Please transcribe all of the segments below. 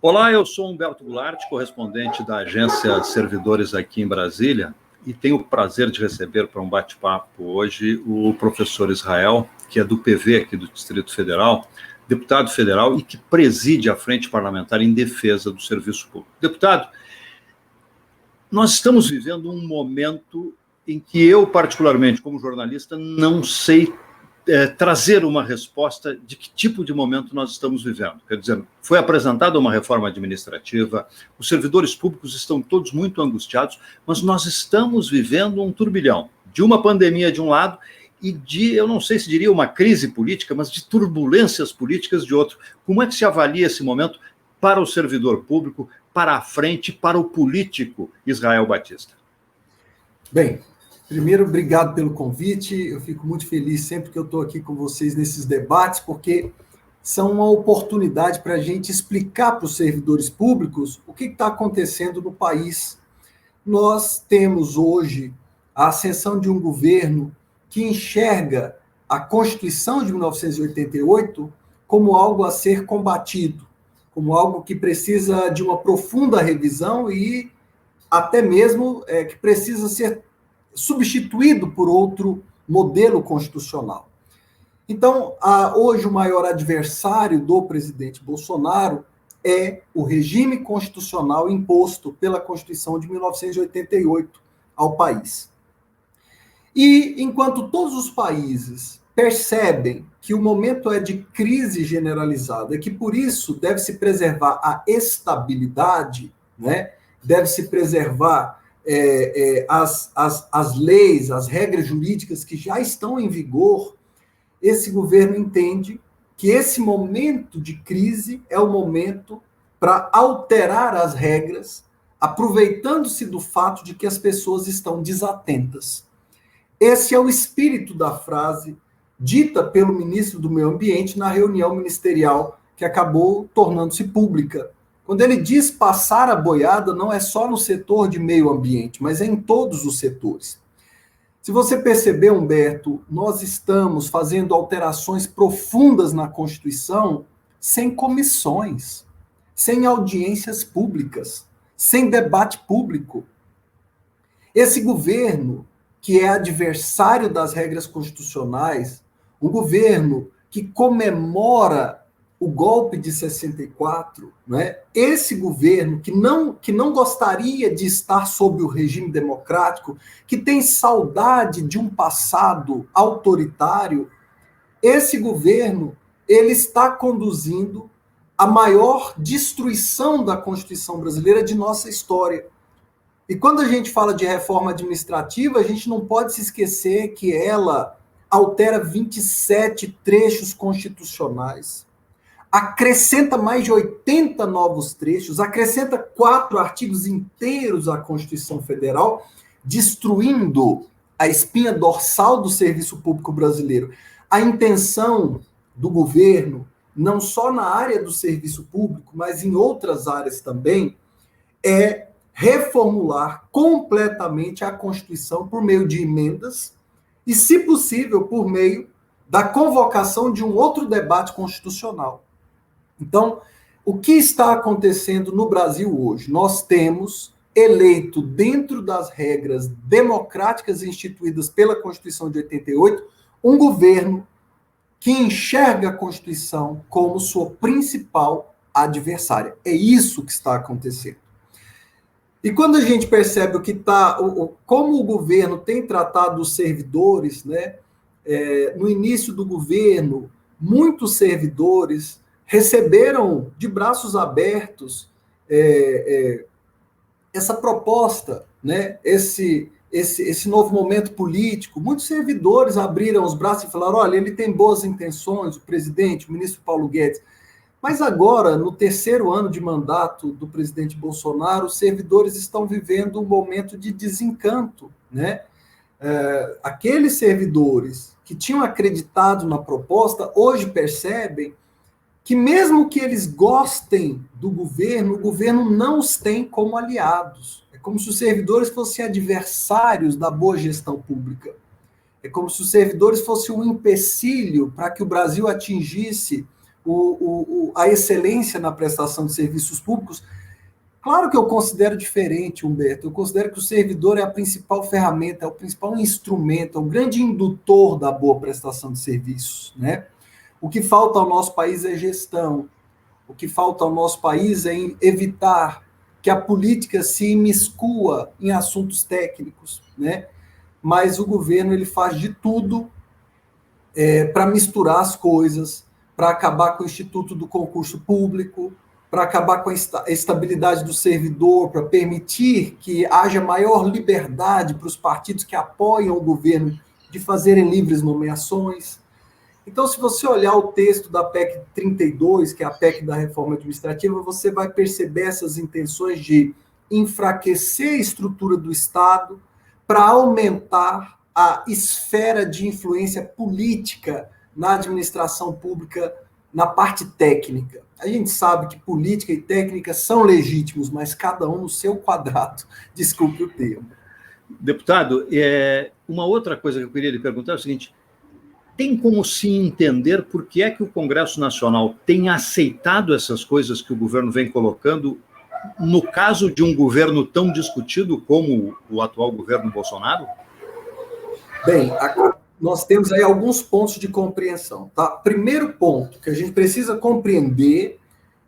Olá, eu sou Humberto Goulart, correspondente da agência Servidores aqui em Brasília, e tenho o prazer de receber para um bate-papo hoje o professor Israel, que é do PV aqui do Distrito Federal, deputado federal e que preside a Frente Parlamentar em Defesa do Serviço Público. Deputado, nós estamos vivendo um momento em que eu, particularmente, como jornalista, não sei trazer uma resposta de que tipo de momento nós estamos vivendo. Quer dizer, foi apresentada uma reforma administrativa, os servidores públicos estão todos muito angustiados, mas nós estamos vivendo um turbilhão de uma pandemia de um lado e de, eu não sei se diria uma crise política, mas de turbulências políticas de outro. Como é que se avalia esse momento para o servidor público, para a frente, para o político Israel Batista? Bem, primeiro, obrigado pelo convite. Eu fico muito feliz sempre que eu estou aqui com vocês nesses debates, porque são uma oportunidade para a gente explicar para os servidores públicos o que está acontecendo no país. Nós temos hoje a ascensão de um governo que enxerga a Constituição de 1988 como algo a ser combatido, como algo que precisa de uma profunda revisão e até mesmo que precisa ser substituído por outro modelo constitucional. Então, hoje o maior adversário do presidente Bolsonaro é o regime constitucional imposto pela Constituição de 1988 ao país. E enquanto todos os países percebem que o momento é de crise generalizada, e que por isso deve-se preservar a estabilidade, né? Deve-se preservar as leis, as regras jurídicas que já estão em vigor, esse governo entende que esse momento de crise é o momento para alterar as regras, aproveitando-se do fato de que as pessoas estão desatentas. Esse é o espírito da frase dita pelo ministro do Meio Ambiente na reunião ministerial que acabou tornando-se pública. Quando ele diz passar a boiada, não é só no setor de meio ambiente, mas é em todos os setores. Se você perceber, Humberto, nós estamos fazendo alterações profundas na Constituição sem comissões, sem audiências públicas, sem debate público. Esse governo, que é adversário das regras constitucionais, um governo que comemora o golpe de 64, né? Esse governo que não gostaria de estar sob o regime democrático, que tem saudade de um passado autoritário, esse governo ele está conduzindo a maior destruição da Constituição brasileira de nossa história. E quando a gente fala de reforma administrativa, a gente não pode se esquecer que ela altera 27 trechos constitucionais, acrescenta mais de 80 novos trechos, acrescenta 4 artigos inteiros à Constituição Federal, destruindo a espinha dorsal do serviço público brasileiro. A intenção do governo, não só na área do serviço público, mas em outras áreas também, é reformular completamente a Constituição por meio de emendas e, se possível, por meio da convocação de um outro debate constitucional. Então, o que está acontecendo no Brasil hoje? Nós temos eleito, dentro das regras democráticas instituídas pela Constituição de 88, um governo que enxerga a Constituição como sua principal adversária. É isso que está acontecendo. E quando a gente percebe como o governo tem tratado os servidores, né? No início do governo, muitos servidores receberam de braços abertos essa proposta, né? Esse novo momento político. Muitos servidores abriram os braços e falaram: olha, ele tem boas intenções, o presidente, o ministro Paulo Guedes. Mas agora, no terceiro ano de mandato do presidente Bolsonaro, os servidores estão vivendo um momento de desencanto, né? Aqueles servidores que tinham acreditado na proposta, hoje percebem que mesmo que eles gostem do governo, o governo não os tem como aliados. É como se os servidores fossem adversários da boa gestão pública. É como se os servidores fossem um empecilho para que o Brasil atingisse a excelência na prestação de serviços públicos. Claro que eu considero diferente, Humberto. Eu considero que o servidor é a principal ferramenta, é o principal instrumento, é o grande indutor da boa prestação de serviços, né? O que falta ao nosso país é gestão. O que falta ao nosso país é evitar que a política se imiscua em assuntos técnicos, né? Mas o governo ele faz de tudo para misturar as coisas, para acabar com o Instituto do Concurso Público, para acabar com a estabilidade do servidor, para permitir que haja maior liberdade para os partidos que apoiam o governo de fazerem livres nomeações. Então, se você olhar o texto da PEC 32, que é a PEC da reforma administrativa, você vai perceber essas intenções de enfraquecer a estrutura do Estado para aumentar a esfera de influência política na administração pública, na parte técnica. A gente sabe que política e técnica são legítimos, mas cada um no seu quadrado. Desculpe o termo. Deputado, uma outra coisa que eu queria lhe perguntar é o seguinte: tem como se entender por que é que o Congresso Nacional tem aceitado essas coisas que o governo vem colocando no caso de um governo tão discutido como o atual governo Bolsonaro? Bem, nós temos aí alguns pontos de compreensão. Tá? Primeiro ponto que a gente precisa compreender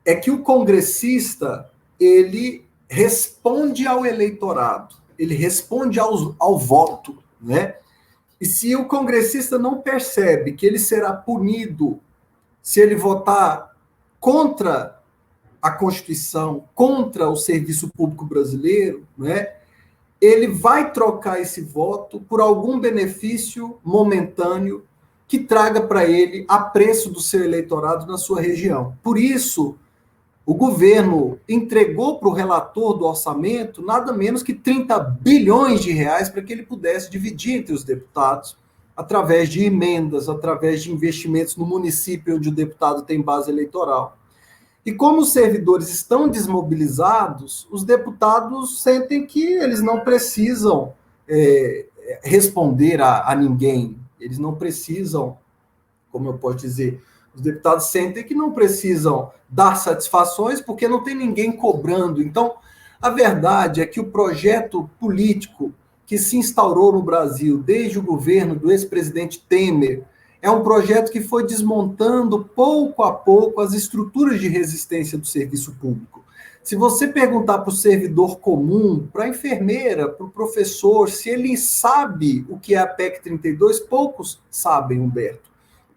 é que o congressista ele responde ao eleitorado, ele responde ao voto, né? E se o congressista não percebe que ele será punido se ele votar contra a Constituição, contra o serviço público brasileiro, né, ele vai trocar esse voto por algum benefício momentâneo que traga para ele apreço do seu eleitorado na sua região. Por isso, o governo entregou para o relator do orçamento nada menos que 30 bilhões de reais para que ele pudesse dividir entre os deputados, através de emendas, através de investimentos no município onde o deputado tem base eleitoral. E como os servidores estão desmobilizados, os deputados sentem que eles não precisam responder a ninguém, eles não precisam, como eu posso dizer, os deputados sentem que não precisam dar satisfações porque não tem ninguém cobrando. Então, a verdade é que o projeto político que se instaurou no Brasil desde o governo do ex-presidente Temer é um projeto que foi desmontando pouco a pouco as estruturas de resistência do serviço público. Se você perguntar para o servidor comum, para a enfermeira, para o professor, se ele sabe o que é a PEC 32, poucos sabem, Humberto.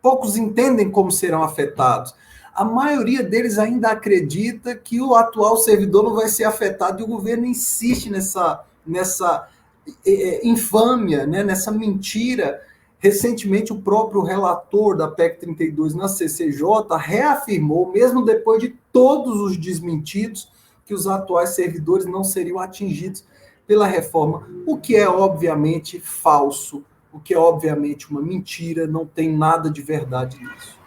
Poucos entendem como serão afetados. A maioria deles ainda acredita que o atual servidor não vai ser afetado e o governo insiste nessa infâmia, né, nessa mentira. Recentemente, o próprio relator da PEC 32 na CCJ reafirmou, mesmo depois de todos os desmentidos, que os atuais servidores não seriam atingidos pela reforma, o que é obviamente falso, o que é obviamente uma mentira, não tem nada de verdade nisso.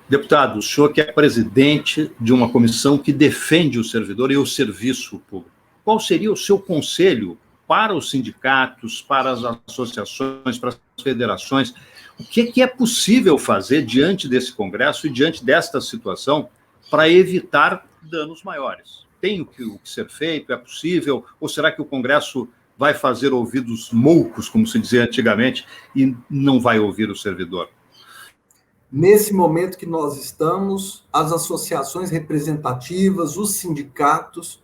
Deputado, o senhor que é presidente de uma comissão que defende o servidor e o serviço público, qual seria o seu conselho para os sindicatos, para as associações, para as federações? O que é possível fazer diante desse Congresso e diante desta situação para evitar danos maiores? Tem o que ser feito? É possível? Ou será que o Congresso vai fazer ouvidos moucos, como se dizia antigamente, e não vai ouvir o servidor? Nesse momento que nós estamos, as associações representativas, os sindicatos,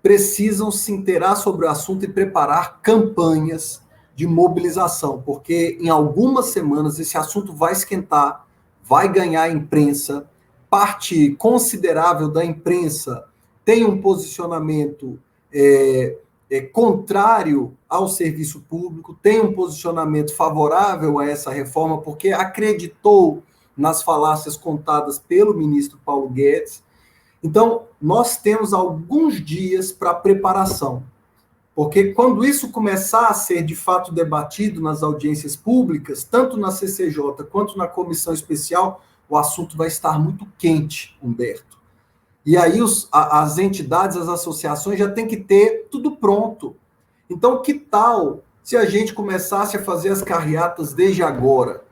precisam se inteirar sobre o assunto e preparar campanhas de mobilização, porque em algumas semanas esse assunto vai esquentar, vai ganhar a imprensa, parte considerável da imprensa tem um posicionamento contrário ao serviço público, tem um posicionamento favorável a essa reforma, porque acreditou nas falácias contadas pelo ministro Paulo Guedes. Então, nós temos alguns dias para preparação, porque quando isso começar a ser de fato debatido nas audiências públicas, tanto na CCJ quanto na comissão especial, o assunto vai estar muito quente, Humberto. E aí as entidades, as associações já têm que ter tudo pronto. Então, que tal se a gente começasse a fazer as carreatas desde agora?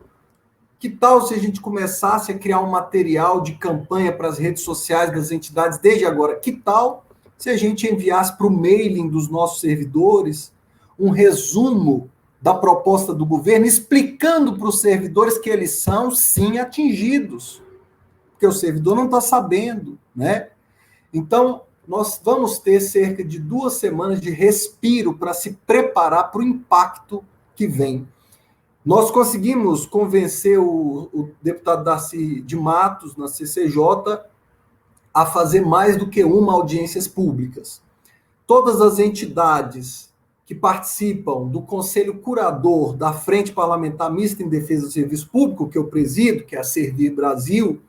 Que tal se a gente começasse a criar um material de campanha para as redes sociais das entidades desde agora? Que tal se a gente enviasse para o mailing dos nossos servidores um resumo da proposta do governo, explicando para os servidores que eles são, sim, atingidos, porque o servidor não está sabendo, né? Então, nós vamos ter cerca de 2 semanas de respiro para se preparar para o impacto que vem. Nós conseguimos convencer o deputado Darcy de Matos, na CCJ, a fazer mais do que uma audiências públicas. Todas as entidades que participam do Conselho Curador da Frente Parlamentar Mista em Defesa do Serviço Público, que eu presido, que é a Servir Brasil,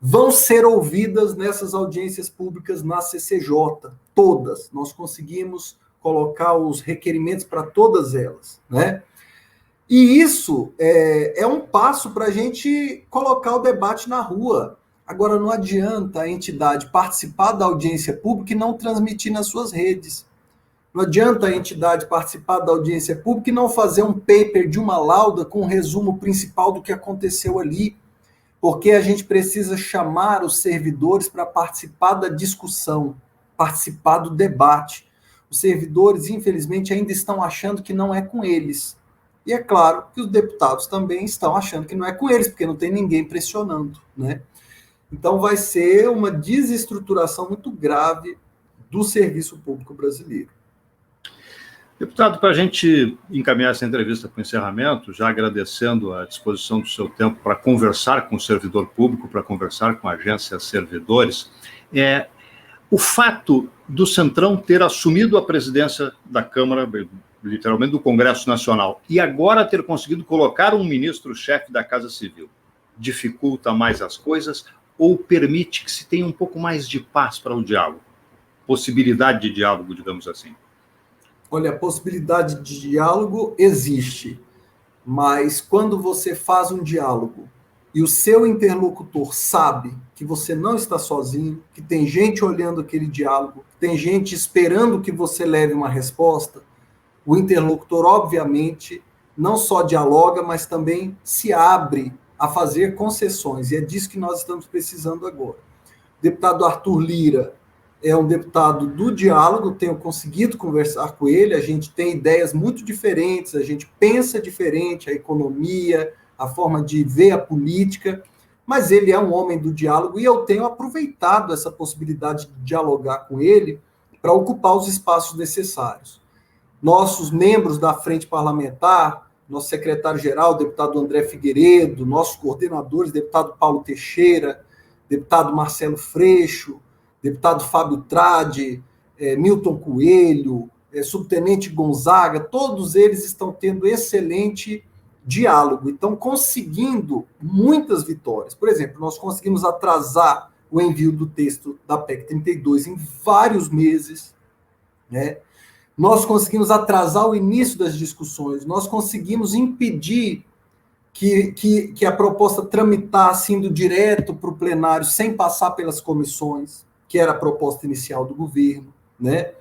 vão ser ouvidas nessas audiências públicas na CCJ, todas. Nós conseguimos colocar os requerimentos para todas elas, né? E isso é um passo para a gente colocar o debate na rua. Agora, não adianta a entidade participar da audiência pública e não transmitir nas suas redes. Não adianta a entidade participar da audiência pública e não fazer um paper de uma lauda com um resumo principal do que aconteceu ali, porque a gente precisa chamar os servidores para participar da discussão, participar do debate. Os servidores, infelizmente, ainda estão achando que não é com eles. E é claro que os deputados também estão achando que não é com eles, porque não tem ninguém pressionando, né? Então vai ser uma desestruturação muito grave do serviço público brasileiro. Deputado, para a gente encaminhar essa entrevista para o encerramento, já agradecendo a disposição do seu tempo para conversar com o servidor público, para conversar com a agência servidores, o fato do Centrão ter assumido a presidência da Câmara, literalmente do Congresso Nacional, e agora ter conseguido colocar um ministro-chefe da Casa Civil, dificulta mais as coisas ou permite que se tenha um pouco mais de paz para o diálogo? Possibilidade de diálogo, digamos assim. Olha, a possibilidade de diálogo existe, mas quando você faz um diálogo e o seu interlocutor sabe que você não está sozinho, que tem gente olhando aquele diálogo, tem gente esperando que você leve uma resposta, o interlocutor, obviamente, não só dialoga, mas também se abre a fazer concessões, e é disso que nós estamos precisando agora. O deputado Arthur Lira é um deputado do diálogo, tenho conseguido conversar com ele, a gente tem ideias muito diferentes, a gente pensa diferente, a economia, a forma de ver a política, mas ele é um homem do diálogo e eu tenho aproveitado essa possibilidade de dialogar com ele para ocupar os espaços necessários. Nossos membros da Frente Parlamentar, nosso secretário-geral, deputado André Figueiredo, nossos coordenadores, deputado Paulo Teixeira, deputado Marcelo Freixo, deputado Fábio Tradi, Milton Coelho, subtenente Gonzaga, todos eles estão tendo excelente diálogo, estão conseguindo muitas vitórias. Por exemplo, nós conseguimos atrasar o envio do texto da PEC 32 em vários meses, né? Nós conseguimos atrasar o início das discussões, nós conseguimos impedir que a proposta tramitasse indo direto para o plenário sem passar pelas comissões, que era a proposta inicial do governo, né?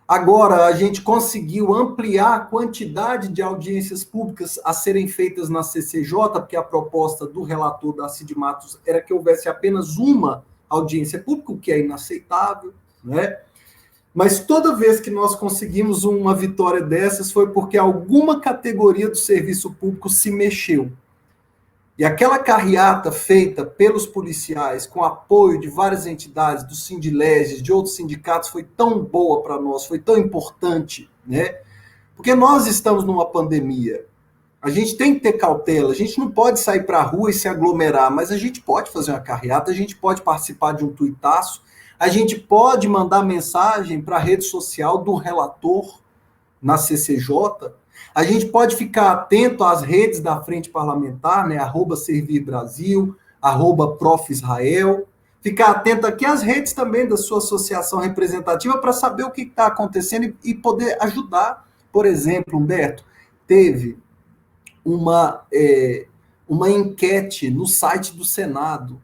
Agora, a gente conseguiu ampliar a quantidade de audiências públicas a serem feitas na CCJ, porque a proposta do relator Darcy de Matos era que houvesse apenas uma audiência pública, o que é inaceitável, né? Mas toda vez que nós conseguimos uma vitória dessas foi porque alguma categoria do serviço público se mexeu. E aquela carreata feita pelos policiais, com apoio de várias entidades, do Sindileges, de outros sindicatos, foi tão boa para nós, foi tão importante, né? Porque nós estamos numa pandemia. A gente tem que ter cautela, a gente não pode sair para a rua e se aglomerar, mas a gente pode fazer uma carreata, a gente pode participar de um tuitaço, a gente pode mandar mensagem para a rede social do relator na CCJ, a gente pode ficar atento às redes da Frente Parlamentar, né, @ServirBrasil, @ProfIsrael, ficar atento aqui às redes também da sua associação representativa para saber o que está acontecendo e poder ajudar. Por exemplo, Humberto, teve uma enquete no site do Senado.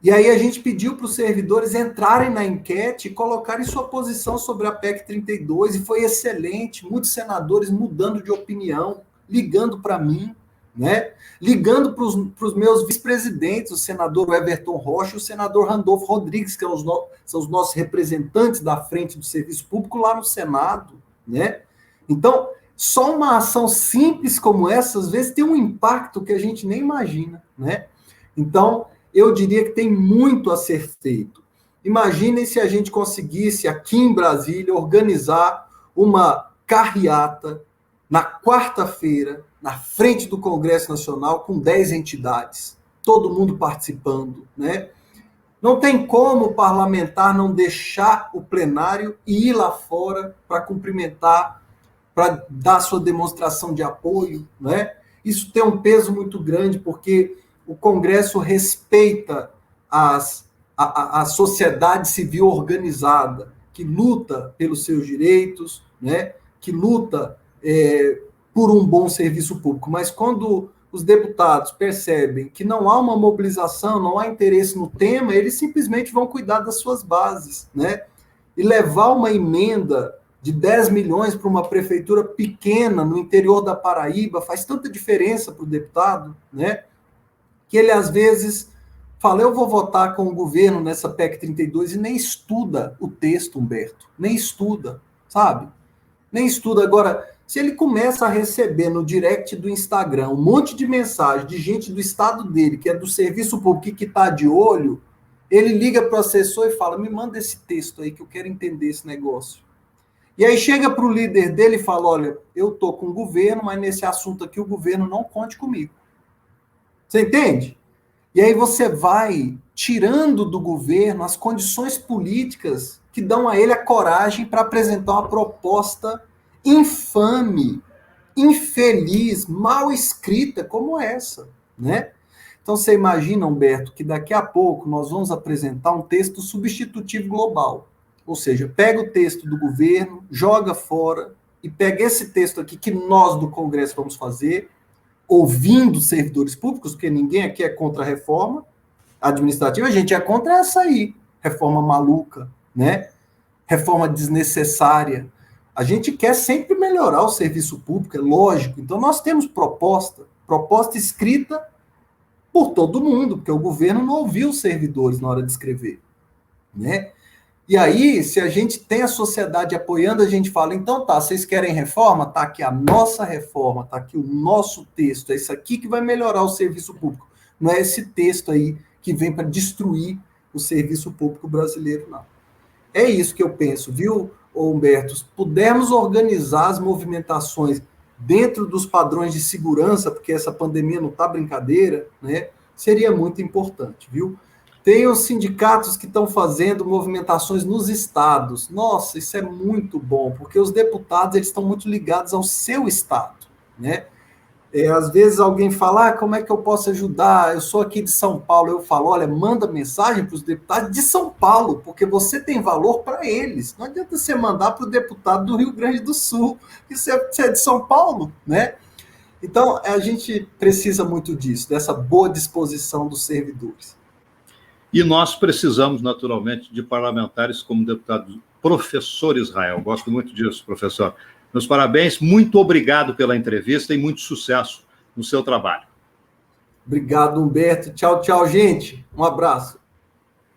E aí a gente pediu para os servidores entrarem na enquete e colocarem sua posição sobre a PEC 32, e foi excelente, muitos senadores mudando de opinião, ligando para mim, né? Ligando para os meus vice-presidentes, o senador Everton Rocha e o senador Randolfo Rodrigues, que são os nossos representantes da frente do serviço público lá no Senado, né? Então, só uma ação simples como essa, às vezes, tem um impacto que a gente nem imagina, né? Então, eu diria que tem muito a ser feito. Imaginem se a gente conseguisse, aqui em Brasília, organizar uma carreata na quarta-feira, na frente do Congresso Nacional, com 10 entidades, todo mundo participando, né? Não tem como o parlamentar não deixar o plenário e ir lá fora para cumprimentar, para dar sua demonstração de apoio, né? Isso tem um peso muito grande, porque o Congresso respeita a sociedade civil organizada, que luta pelos seus direitos, né? Que luta por um bom serviço público. Mas quando os deputados percebem que não há uma mobilização, não há interesse no tema, eles simplesmente vão cuidar das suas bases, né? E levar uma emenda de 10 milhões para uma prefeitura pequena no interior da Paraíba faz tanta diferença para o deputado, né? Que ele, às vezes, fala, eu vou votar com o governo nessa PEC 32 e nem estuda o texto, Humberto. Nem estuda, sabe? Nem estuda. Agora, se ele começa a receber no direct do Instagram um monte de mensagem de gente do estado dele, que é do serviço público, que está de olho, ele liga para o assessor e fala, me manda esse texto aí que eu quero entender esse negócio. E aí chega para o líder dele e fala, olha, eu estou com o governo, mas nesse assunto aqui o governo não conte comigo. Você entende? E aí você vai tirando do governo as condições políticas que dão a ele a coragem para apresentar uma proposta infame, infeliz, mal escrita como essa, né? Então você imagina, Humberto, que daqui a pouco nós vamos apresentar um texto substitutivo global. Ou seja, pega o texto do governo, joga fora e pega esse texto aqui que nós do Congresso vamos fazer, ouvindo servidores públicos, porque ninguém aqui é contra a reforma administrativa, a gente é contra essa aí, reforma maluca, né? Reforma desnecessária. A gente quer sempre melhorar o serviço público, é lógico. Então nós temos proposta escrita por todo mundo, porque o governo não ouviu os servidores na hora de escrever, né? E aí, se a gente tem a sociedade apoiando, a gente fala, então tá, vocês querem reforma? Tá aqui a nossa reforma, tá aqui o nosso texto, é isso aqui que vai melhorar o serviço público. Não é esse texto aí que vem para destruir o serviço público brasileiro, não. É isso que eu penso, viu, Humberto? Se pudermos organizar as movimentações dentro dos padrões de segurança, porque essa pandemia não tá brincadeira, né? Seria muito importante, viu? Tem os sindicatos que estão fazendo movimentações nos estados. Nossa, isso é muito bom, porque os deputados eles estão muito ligados ao seu estado, né? Às vezes alguém fala, como é que eu posso ajudar? Eu sou aqui de São Paulo. Eu falo, olha, manda mensagem para os deputados de São Paulo, porque você tem valor para eles. Não adianta você mandar para o deputado do Rio Grande do Sul, que você é de São Paulo, né? Então, a gente precisa muito disso, dessa boa disposição dos servidores. E nós precisamos, naturalmente, de parlamentares como o deputado professor Israel. Gosto muito disso, professor. Meus parabéns, muito obrigado pela entrevista e muito sucesso no seu trabalho. Obrigado, Humberto. Tchau, tchau, gente. Um abraço.